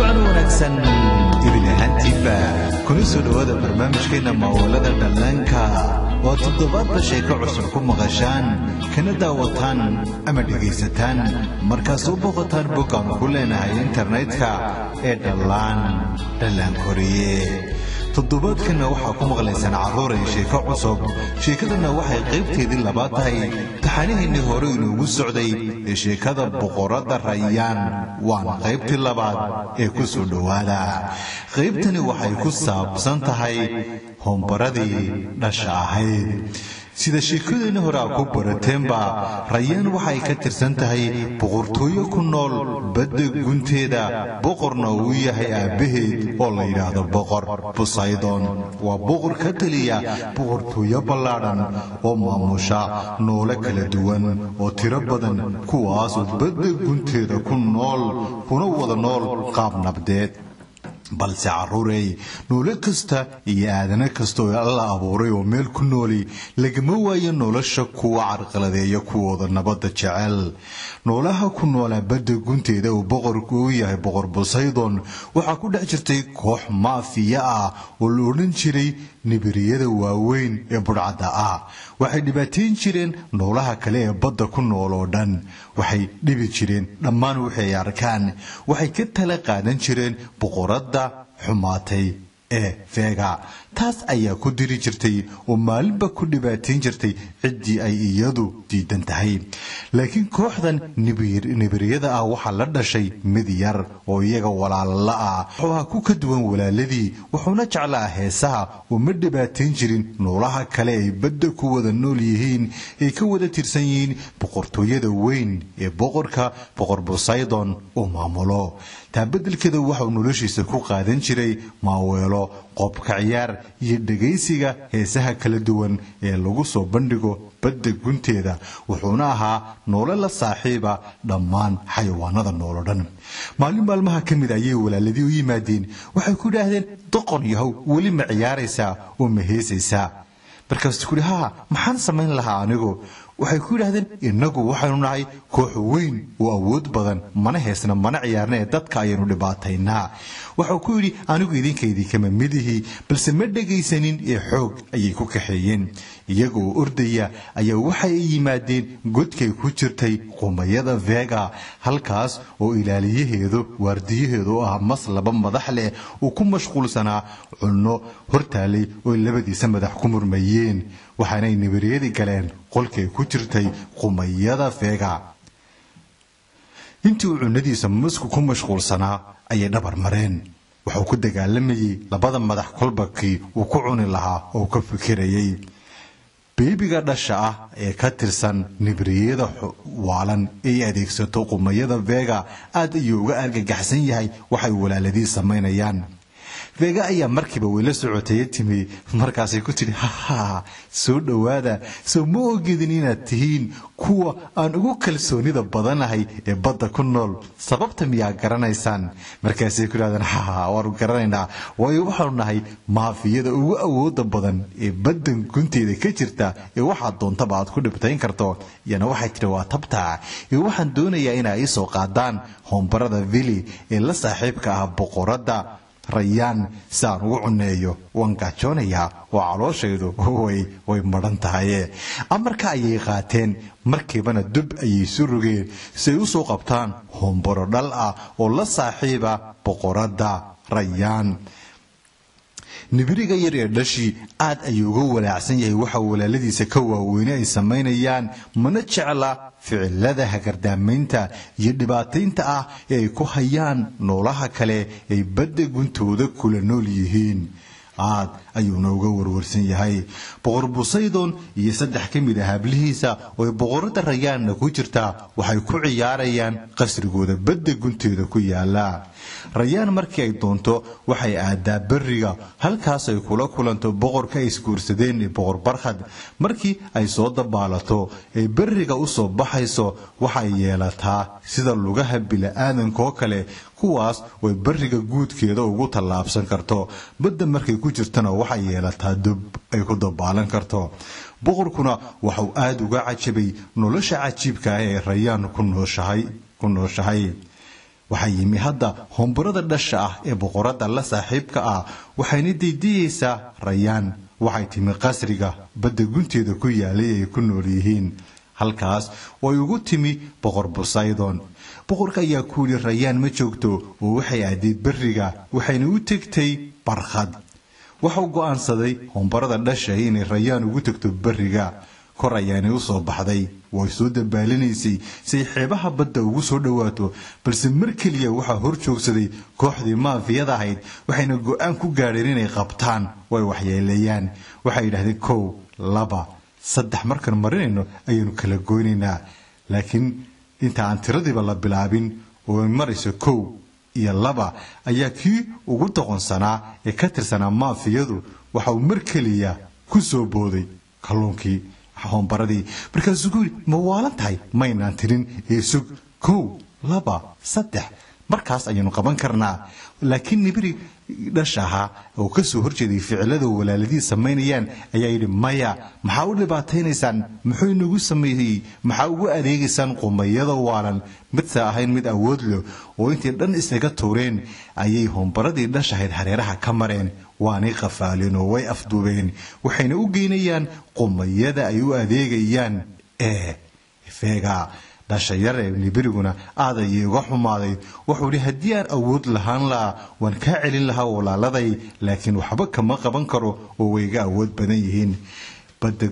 wanaagsan idin ahaantiiba kuna soo dhawaada barnaamijkeena maawalada dhallaanka oo toddobaadba sheeko cusub ku maqashaan kana daawataan ama dhegaysataan markaas u booqataan boggaan ku leenahay internetka ee dhallaan koriye toddobaadkana waxaa ku maqlaysaan carruuray sheeko cusub sheekadana waxay qaybteedii labaad tahay taxanihiinii hore inoogu socday ee sheekada boqorada Rayaan waana qaybtii labaad ee ku soo dhawaada qaybtani waxay ku saabsan tahay hombaradii dhasha ahayd sida sheekadeena hore ku barateenba Rayaan waxay ka tirsan tahay boqortooyo ku nool badda gunteeda boqorna uu yahay aabaheed oo la yiraahdo boqor Poseidon waa boqor ka taliya boqortooyo ballaaran oo maamusha noole kala duwan oo tiro badan kuwaas oo badda gunteeda ku nool kuna wada nool qaab nabdeed balse carruuray noole kasta iyo aadana kasta oo Alla abuuray oo meel ku nooli lagama waayo nolosha kuwa carqaladeeya kuwooda nabadda jecel noolaha ku noola badda gunteeda oo boqorku uu yahay boqor Poseidon waxa ku dhex jirtay koox maafiya ah oo la odhan jiray nibiriyada waaweyn ee burcada ah waxay dhibaateyn jireen noolaha kale ee badda ku nool oo dhan waxay dhibi jireen dhammaan waxay arkaan waxay ka tala qaadan jireen boqorada xumaatay ee Vega taas ayaa ku diri jirtay oo maalinba ku dhibaateyn jirtay cidii ay iyadu diidan tahay laakiin kooxdan nibiriyada ah waxa la dhashay mid yar oo iyaga walaalo ah waxa ku ka duwan walaaladii wuxuuna jeclaa heesaha oo ma dhibaateyn jirin noolaha kale ay badda ku wada nool yihiin ay ka wada tirsan yihiin boqortooyada weyn ee boqor Poseidon oo maamulo taabadalkeeda waxa uu noloshiisa ku qaadan jiray maaweelo qobka ciyaar iyo dhageysiga heesaha kala duwan ee lagu soo bandhigo badda gunteeda wuxuuna ahaa noole la saaxiiba dhammaan xayawaanada nool oo dhan maalmaha kamid ayay walaaladii u yimaadeen waxay ku dhaahdeen doqon yahow weli ma ciyaaraysaa oo ma heesaysaa markaas ku dhaha maxaan samayn lahaa anigu waxay ku yiraahdeen inagu waxaanu nahay koox weyn oo awood badan mana heesna mana ciyaarna ee dadka ayanu dhibaataynaa waxa ku yiri anigu idinkeedii kama midihi balse ma dhageysanin ee xoog ayay ku kaxeeyeen iyagoo ordaya ayaa waxay yimaadeen godkay ku jirtay qumayada Vega halkaas oo ilaaliyaheedu waardiyaheedu ah mas laba madax leh oo ku mashquulsanaa cunno hortaalay oo labadiisa madax ku murmayeen waxaanay nibiriyadii galeen qolkay ku jirtay qumayada Vega intii uu cunadiisa masku ku mashquulsanaa ayay dhabar mareen wuxuu ku dagaalamayay labada madax kolbakii uu ku cuni lahaa oo ka fikirayay beebiga dhasha ah ee ka tirsan nibiriyada waalan ee adeegsato qumayada Vega aad ayuu uga argagaxsan yahay waxay walaaladii sameynayaan Vega ayaa markiiba weyla socotay timi markaasay ku tiri soo dhawaada soo ma ogidin inaad tihiin kuwa aan ugu kalsoonida badanahay ee badda ku nool sababta miyaa garanaysaan markaasay ku yiraahdeen waan garanaynaa way waxaanu nahay maafiyada ugu awooda badan ee badda gunteeda ka jirta ee waxa doontaba aad ku dhibtayn karto yana waxay tiri waa tabta ee waxaan doonayaa inay soo qaadaan hombarada Vili ee la saaxiibka ah boqorada Rayaan saan ugu cuneeyo waan gaajoonaya oo calooshaydu way maran tahay amarka ayay qaateen markiibana dub ayay soo rogeen si ay u soo qabtaan hombaro dhal ah oo la saaxiiba boqorada Rayaan nibiriga yar ee dhashi aad ayuu uga walaacsan yahay waxa walaaladiisa ka waaweyn ay sameynayaan mana jecla ficilada hagardaamaynta iyo dhibaataynta ah ee ay ku hayaan noolaha kale ay badda guntooda kula nool yihiin aad ayuuna uga warwarsan yahay boqor Poseidon iyo saddex kamid ah hablihiisa oo boqorada Rayaan ku jirta waxay ku ciyaarayaan qasrigooda badda gunteeda ku yaala Rayaan markii ay doonto waxay aadaa bariga halkaas ay kula kulanto boqorka iskuursadeen boqor Barkhad markii ay soo dabaalato ay bariga u soo baxayso waxay yeelataa sida lugaha bilaadanka kale kuwaas way bariga guudkeeda ugu talaabsan karto badda markay ku jirtana waxay yeelataa dub ay ku dabaalan karto boqorkuna wuxuu aad uga cajabay nolosha cajiibka ah ee Rayaan ku nooshahay waxaa yimi hadda hombarada dhasha ah ee boqorada la saaxiibka ah waxayna diidiyeysaa Rayaan waxay timi qasriga badda gunteeda ku yaalay ay ku nool yihiin halkaas way ugu timi boqor Poseidon boqorka ayaa ku yiri Rayaan ma joogto oo waxay aaday bariga waxayna u tagtay barkhad wuxuu go'aansaday hombarada dhashay inay Rayaan ugu tagto bariga korayaani u soo baxday way soo dabaalinaysay si xeebaha badda ugu soo dhawaato balse mar kaliya waxa hor joogsaday kooxdii maafiyada ahayd waxayna go'aan ku gaadheen inay qabtaan way waxyeeleeyaan waxay yiraahdeen 1 2 3 markan marinayno ayaynu kala goynaynaa laakiin inta aan tiradiiba la bilaabin oo marayso 1 iyo 2 ayaa kii ugu doqonsanaa ee ka tirsanaa maafiyadu waxa uu mar kaliya ku soo booday kalluunkii hombaradii markaasuu ku yiri ma waalan tahay maynaan tirin ee sug 1 2 3 markaas ayaynu qaban karnaa laakiin nibiri dhashaha oo ka soo horjeeday ficilada walaaladii sameynayaan ayaa yiri maya maxaa u dhibaataynaysaan muxuu inagu sameeyay maxaa ugu adeegaysaan qumayada waalan mid ahayn mid awood leh oo intii dhan isaga tuureen ayay hombaradii dhashahayd hareeraha ka mareen waanay qafaaleen oo way afduubeen waxayna u geynayaan qumayada ay u adeegayaan feega dhashayar ee nibiriguna aaday uga xumaaday wuxuu yiri hadii aan awood lahaan la waan ka celin lahaa walaaladay laakiin waxba kama qaban karo oo wayga awood badan yihiin badda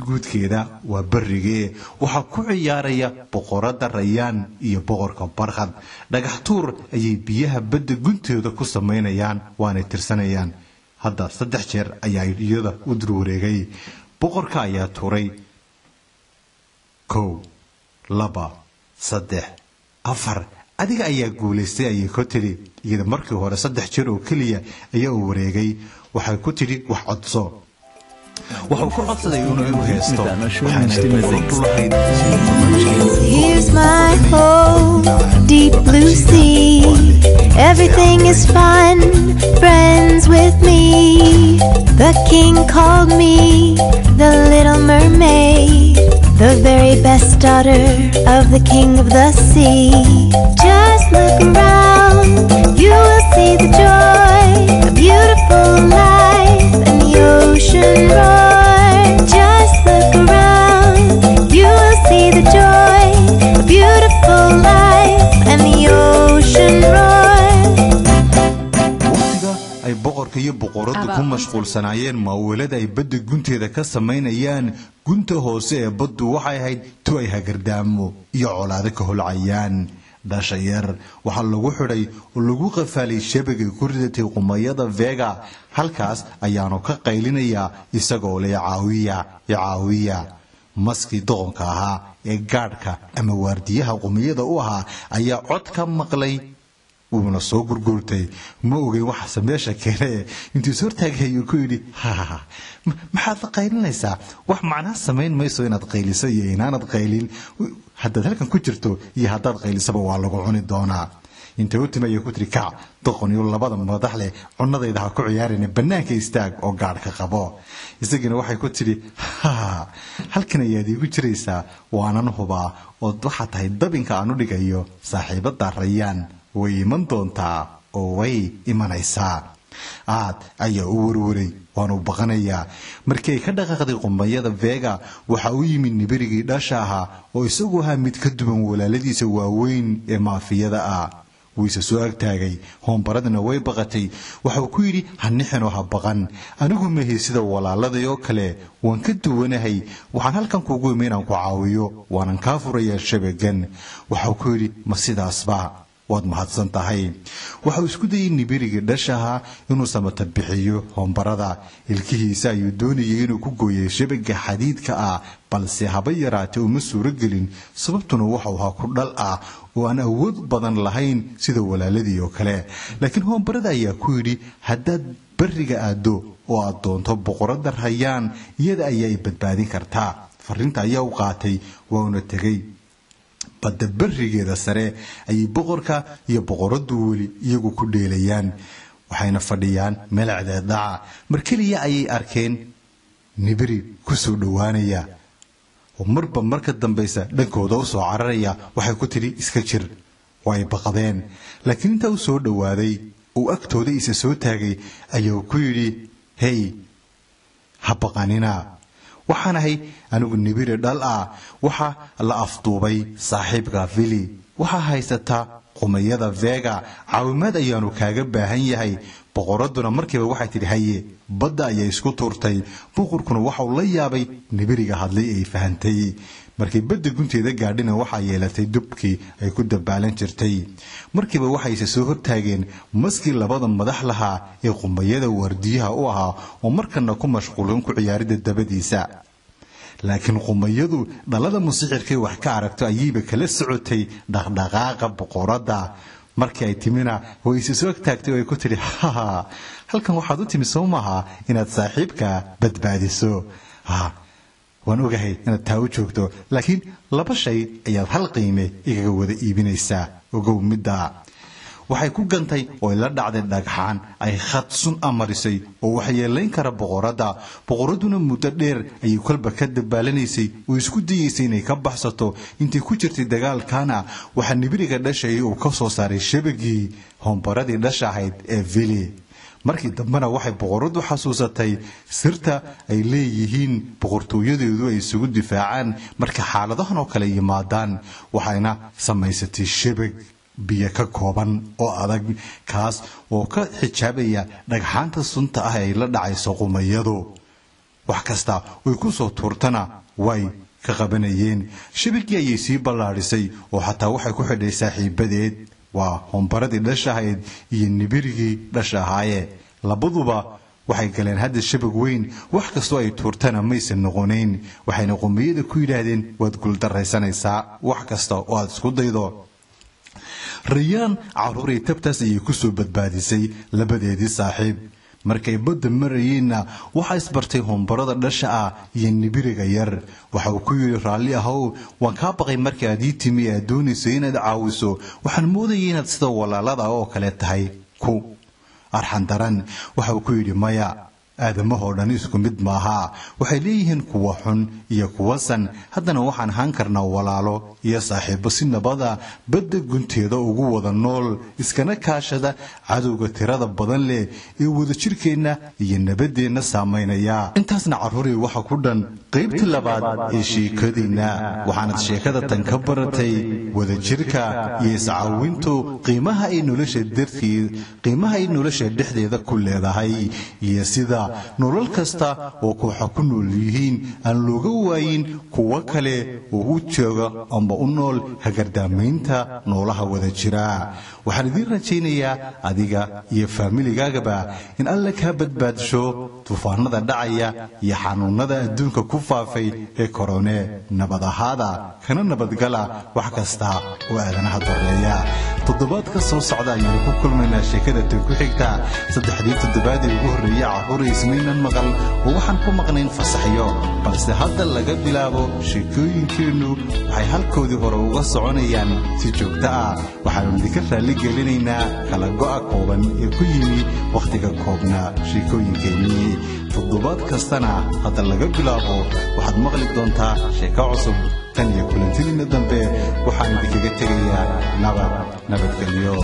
guudkeeda waa barigee waxa ku ciyaaraya boqorada Rayaan iyo boqorka Barkhad dhagax tuur ayay biyaha badda gunteeda ku sameynayaan waana tirsanayaan hadda 3 jeer ayaa iyada u durwareegay boqorka ayaa tuuray 1 2 3 4 adiga ayaa guuleystay ayay ku tiri iyada markii hore 3 jeer oo kaliya ayaa u wareegay waxay ku tiri wax codso wuxuu ku codsaday inuu heesto Here's my home, deep blue sea. Everything is fun, friends with me. The king called me the Little Mermaid, the very best daughter of the king of the sea. Just look around, you will see the joy, a beautiful life, and the ocean roar. Just look around, you will see the joy, a beautiful life, and the ocean roar. ay boqorka iyo boqoradu ku mashquulsanaayeen mawlada ay badda gunteeda ka sameynayaan gunta hoose ee baddu waxay ahayd tu ay hagardaamo iyo colaado ka holcayaan dhashayar waxa lagu xidhay oo lagu qafaalay shabaga ku ridatay qumayada Vega halkaas ayaanu ka qaylinaya isagoo leh caawiya maski doonka ahaa ee gaadhka ama waardiyaha qumayada u ahaa ayaa cod ka maqlay ومن soo gurgurtay ma ogay waxa sameesha keenay intii soo taagay ku yiri maxaad qaylinaysaa wax macna sameyn mayso inaad qayliso iyo inaanad qaylin hadda halkan ku jirto iyo haddaad qaylisaba waa lagu cuni doonaa inta uu timay ku tiri ka doqon iyo labada madax leh cunadayda ha ku ciyaareen banaanka istaag oo gaadhka qabo isagina waxay ku tiri halkan ayaad igu jiraysaa waanan hubaa oo waxa tahay dabinka aanu dhigayo saaxiibada Rayaan way iman doontaa oo way imanaysaa aad ayaa u warwaray waanu baqanayaa markii ay ka dhaqaaqday qumayada Vega waxa uu yimid nibirigii dhashaha oo isagu ahaa mid ka duwan walaaladiisa waaweyn ee maafiyada ah wayse soo agtaagay hombaradna way baqatay waxa uu ku yiri hanixino ha baqan anigu ma heesida walaaladay oo kale waan ka duwanahay waxaan halkan kuugu imeeyaan ku caawiyo waanan ka furayaa shabagan waxa uu ku yiri ma sidaasba waad mahadsan tahay waxa uu isku dayay nibiriga dhashaha inuu samata bixiyo hombarada ilkihiisa ayuu doonayay inuu ku gooyo shabaga xadiidka ah balse haba yaraatee uma suuro gelin sababtuna waxa uu ku dhal ah oo aan awood badan lahayn sida walaaladii oo kale laakiin hombarada ayaa ku yiri haddaad bariga aado oo aad doonto boqorada Rayaan iyada ayay badbaadin kartaa fariinta ayaa u qaatay waana tagay badda barigeeda sare ay boqorka iyo boqoradu wali iyagu ku dheelayaan waxayna fadhiyaan meel cadada markaliya ayay arkeen nibiri ku soo dhawaanaya oo marba marka dambaysa dhankooda u soo cararaya waxay ku tiri iska jir way baqadeen laakiin inta uu soo dhawaaday uu agtooda isa soo taagay ayuu ku yiri hey ha baqanina waxaan ahay anigu nibir dhal ah waxa la afduubay saaxiibka Vili waxa haysata qumayada Vega caawimaad ayaanu kaaga baahan yahay boqoraduna markiiba waxay tiri haye badda ayay isku tuurtay boqorkuna waxa uu la yaabay nibiriga hadlay ay fahantay markii badda gunteeda gaadhina waxa yeelatay dubkii ay ku dabaalan jirtay markiiba waxay soo hortaageen maskii labada madax lahaa ee qumayada wardiyaha u ahaa oo markana ku mashquulan ku ciyaarida dabadiisa laakiin qumayadu dhalada musiixirkay wax ka aragto ayayba kala socotay dhaqdhaqaaqa boqorada markii ay timina way soo taagtay oo ay ku tiri halkan waxaad u timi Soomaha inaad saaxiibka badbaadiso waan ogahay inaad taa u joogto laakiin laba shay ayaad hal qiime igaga wada iibinaysaa ogow midda waxay ku gantay oo la dhacday dhagxaan ay khadsun amarisay oo wax yeelayn kara boqoraduna muddo dheer ay kulba ka dabaalanaysay oo isku dayeysay inay ka baxsato intii ku jirtay dagaalkana waxa nibiriga dhashay oo ka soo saaray shabagii hombaradii dhashahayd ee Vili markii dambana waxay boqoradu xasuusatay sirta ay leeyihiin boqortooyadeedu ay isugu difaacaan marka xaaladahan oo kale yimaadaan waxayna samaysatay shabag biyo ka kooban oo adag kaas oo ka xijaabaya dhagxaanta sunta ah ee la dhacayso qumayadu wax kasta oo ku soo tuurtana way ka qabanayeen shabagii ayay sii ballaarisay oo xataa waxay ku xidhay saaxiibadeed waa hombaradii dhashahayd iyo nibirigii dhashahaaye labaduba waxay galeen hadda shabag weyn wax kasto ay tuurtana maysan noqonayn waxayna qumayada ku yiraahdeen waad guuldaraysanaysaa wax kasta oo aad isku daydo Riyaan caruuray tabtaas ay ku soo badbaadisay labadeedii saaxiib markay badda marayeenna waxa isbartay hombarada dhasha ah iyo nibiriga yar waxa uu ku yiri raali ahow waan ka baqay markii aad ii timi aad doonaysay inaad caawiso waxaan moodayay inaad sida walaalada oo kale tahay ku arxan daran waxa uu ku yiri maya aadamahoo dhan isku mid maaha waxay leeyihiin kuwa xun iyo kuwa san haddana waxaan ahaan karnaa walaalo iyo saaxiibo si nabada badda gunteeda ugu wada nool iskana kaashada cadowga tirada badan leh ee wada jirkeena iyo nabadeena saameynaya intaasna caruuray waxa ku dhan qaybta labaad ee sheekadina waxaanad sheekada tan ka baratay wada jirka iyo iscaawintu qiimaha ay nolosha dhexdeeda ku leedahay iyo sida nolol kasta oo kooxa ku nool yihiin aan looga waayin kuwa kale oo u jooga ama u nool hagardaamaynta noolaha wada jira waxaan idin rajaynayaa adiga iyo faamiligaaga in alla ka badbaadsho tufaanada dhacaya iyo xanuunada adduunka ku faafay ee corona nabad ahaada kana nabadgala wax kasta oo aadanaha doreeya toddobaadka soo socda ayaan ku kulmaynaa sheekada tan ku xigta saddexdii toddobaad ee ugu horeeyay caruuray ismaynan maqal oo waxaan ku maqnayn fasaxyo balse hadda laga bilaabo sheekooyinkeenu waxay halkoodii hore uga soconayaan si joogto ah waxaanu idinka raali gelinaynaa kala go'a kooban ee ku yimi wakhtiga koobna sheekooyinkeenii toddobaad kastana hadda laga bilaabo waxaad maqli doontaa sheeko cusub tan iyo kulantidiina dambe waxaan idinkaga tegayaa nabadgelyo